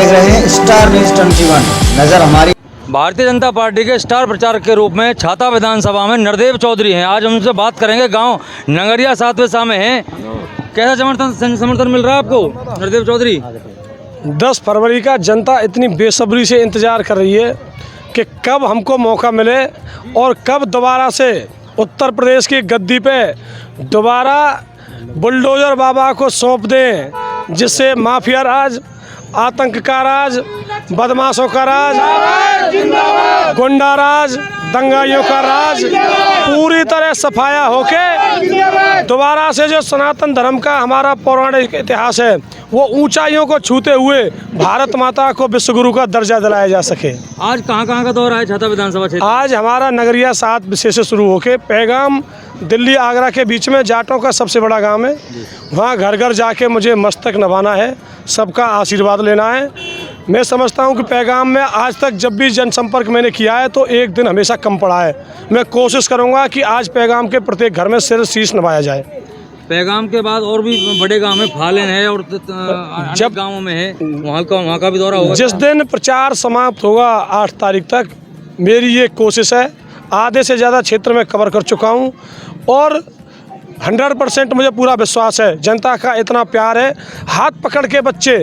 देख रहे हैं स्टार न्यूज 21। नजर हमारी। भारतीय जनता पार्टी के स्टार प्रचारक के रूप में छाता विधानसभा में नरदेव चौधरी हैं। आज उनसे बात करेंगे। गांव नंगरिया 7वें सा में हैं। कैसा समर्थन मिल रहा है आपको नरदेव चौधरी? 10 फरवरी का जनता इतनी बेसब्री से इंतज़ार कर रही है कि कब हमको मौका मिले और कब दोबारा से उत्तर प्रदेश की गद्दी पे दोबारा बुलडोज़र बाबा को सौंप दें, जिससे माफिया राज, आतंक का राज, बदमाशों का राज, गुंडा राज, दंगाइयों का राज पूरी तरह सफाया होके दोबारा से जो सनातन धर्म का हमारा पौराणिक इतिहास है वो ऊंचाइयों को छूते हुए भारत माता को विश्वगुरु का दर्जा दिलाया जा सके। आज कहाँ का दौरा है छाता विधानसभा क्षेत्र? आज हमारा नगरिया 7 विशेष से शुरू होके पैगाम दिल्ली आगरा के बीच में जाटों का सबसे बड़ा गांव है। वहाँ घर घर जाके मुझे मस्तक नभाना है, सबका आशीर्वाद लेना है। मैं समझता हूँ कि पैगाम में आज तक जब भी जनसंपर्क मैंने किया है तो एक दिन हमेशा कम पड़ा है। मैं कोशिश करूँगा कि आज पैगाम के प्रत्येक घर में सिर शीश नवाया जाए। पैगाम के बाद और भी बड़े गांव में फालन है और जब गांवों में है, वहाँ का भी दौरा होगा। जिस दिन प्रचार समाप्त होगा 8 तारीख तक, मेरी ये कोशिश है। आधे से ज़्यादा क्षेत्र में कवर कर चुका हूँ और 100% मुझे पूरा विश्वास है। जनता का इतना प्यार है, हाथ पकड़ के बच्चे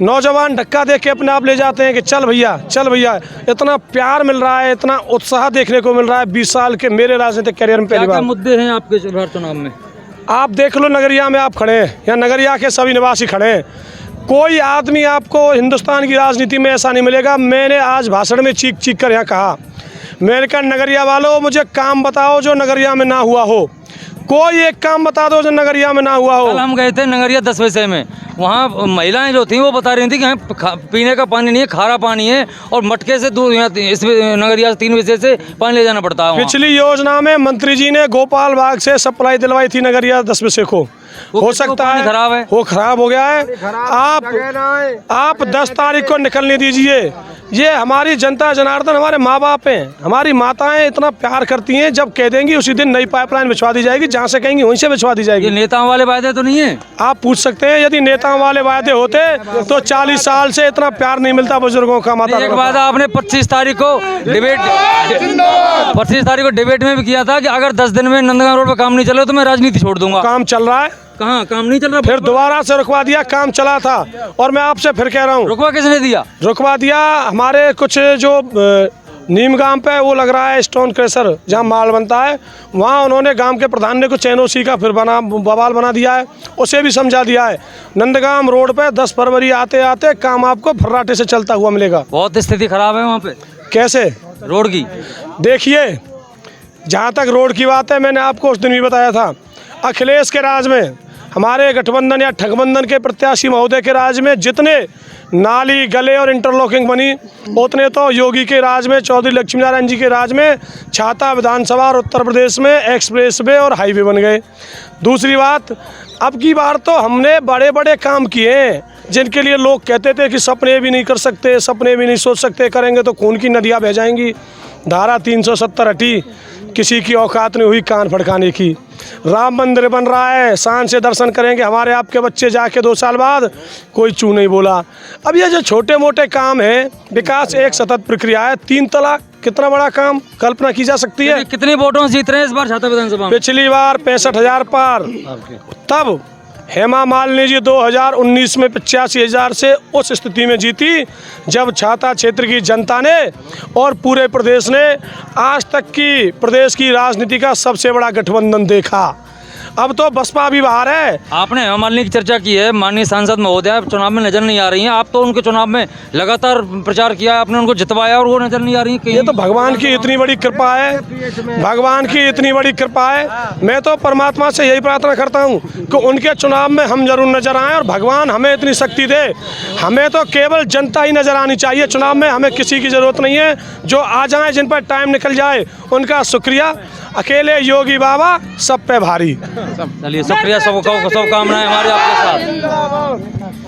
नौजवान धक्का दे के अपने आप ले जाते हैं कि चल भैया चल भैया। इतना प्यार मिल रहा है, इतना उत्साह देखने को मिल रहा है 20 साल के मेरे राजनीतिक करियर में पहली बार। मुद्दे हैं आपके चुनाव में? आप देख लो, नगरिया में आप खड़े हैं या नगरिया के सभी निवासी खड़े हैं, कोई आदमी आपको हिंदुस्तान की राजनीति में ऐसा नहीं मिलेगा। मैंने आज भाषण में चीख चीख कर यहाँ कहा, मैंने कहा नगरिया वालों मुझे काम बताओ जो नगरिया में ना हुआ हो। कोई एक काम बता दो जो नगरिया में ना हुआ हो। कल हम गए थे नगरिया 10वें से में, वहाँ महिलाएं जो थी वो बता रही थी कि हमें पीने का पानी नहीं है, खारा पानी है और मटके से दूर इस नगरिया से 3 बजे से पानी ले जाना पड़ता है। पिछली योजना में मंत्री जी ने गोपाल बाग से सप्लाई दिलवाई थी नगरिया 10 बजे को। हो सकता है खराब है, वो खराब हो गया है। आप 10 तारीख को निकलने दीजिए। ये हमारी जनता जनार्दन, हमारे माँ बाप हैं, हमारी माताएं इतना प्यार करती हैं। जब कह देंगी उसी दिन नई पाइपलाइन बिछवा दी जाएगी, जहाँ से कहेंगे वहीं से बिछवा दी जाएगी। ये नेताओं वाले वायदे तो नहीं है? आप पूछ सकते हैं, यदि नेताओं वाले वायदे होते तो 40 साल से इतना प्यार नहीं मिलता बुजुर्गों का। माता एक वादा आपने 25 तारीख को डिबेट में भी किया था कि अगर 10 दिन में नंदगांव रोड पर काम नहीं चले तो मैं राजनीति छोड़ दूंगा। काम चल रहा है? कहाँ काम नहीं चल रहा? फिर दोबारा से रुकवा दिया। काम चला था और मैं आपसे फिर कह रहा हूँ। रुकवा किसने दिया? रुकवा दिया हमारे कुछ जो नीम गांव पे वो लग रहा है स्टोन क्रशर, जहाँ माल बनता है, वहाँ उन्होंने गांव के प्रधान ने कुछ एनओसी का फिर बवाल बना दिया है। उसे भी समझा दिया है। नंदगांव रोड पे 10 फरवरी आते आते काम आपको फर्राटे से चलता हुआ मिलेगा। बहुत स्थिति खराब है वहाँ पे। कैसे? रोड की देखिए, जहाँ तक रोड की बात है, मैंने आपको उस दिन भी बताया था, अखिलेश के राज में, हमारे गठबंधन या ठगबंधन के प्रत्याशी महोदय के राज में जितने नाली गले और इंटरलॉकिंग बनी, उतने तो योगी के राज में, चौधरी लक्ष्मी नारायण जी के राज में छाता विधानसभा और उत्तर प्रदेश में एक्सप्रेस वे और हाईवे बन गए। दूसरी बात, अब की बार तो हमने बड़े बड़े काम किए हैं जिनके लिए लोग कहते थे कि सपने भी नहीं कर सकते, सपने भी नहीं सोच सकते, करेंगे तो खून की नदियाँ बह जाएंगी। धारा 370 हटी, किसी की औकात नहीं हुई कान फड़काने की। राम मंदिर बन रहा है, शान से दर्शन करेंगे हमारे आपके बच्चे जाके 2 साल बाद, कोई चू नहीं बोला। अब ये जो छोटे मोटे काम हैं, विकास एक सतत प्रक्रिया है। 3 तलाक कितना बड़ा काम, कल्पना की जा सकती है? कितने वोटों से जीत रहे हैं इस बार छाता विधानसभा? पिछली बार 65,000 पार। तब हेमा मालिनी जी 2019 में 85,000 से उस स्थिति में जीती जब छाता क्षेत्र की जनता ने और पूरे प्रदेश ने आज तक की प्रदेश की राजनीति का सबसे बड़ा गठबंधन देखा। अब तो बसपा भी बाहर है। आपने हेमा मालिनी की चर्चा की है, माननीय सांसद महोदय चुनाव में नजर नहीं आ रही हैं। आप तो उनके चुनाव में लगातार प्रचार किया, आपने उनको जितवाया और वो नजर नहीं आ रही है। ये तो भगवान की इतनी बड़ी कृपा है, भगवान की इतनी बड़ी कृपा है। मैं तो परमात्मा से यही प्रार्थना करता हूँ कि उनके चुनाव में हम जरूर नजर आएँ और भगवान हमें इतनी शक्ति दे। हमें तो केवल जनता ही नजर आनी चाहिए चुनाव में, हमें किसी की जरूरत नहीं है। जो आ जाए, जिन पर टाइम निकल जाए, उनका शुक्रिया। अकेले योगी बाबा सब पे भारी। चलिए शुक्रिया, सब कामनाएं हमारे आपके साथ।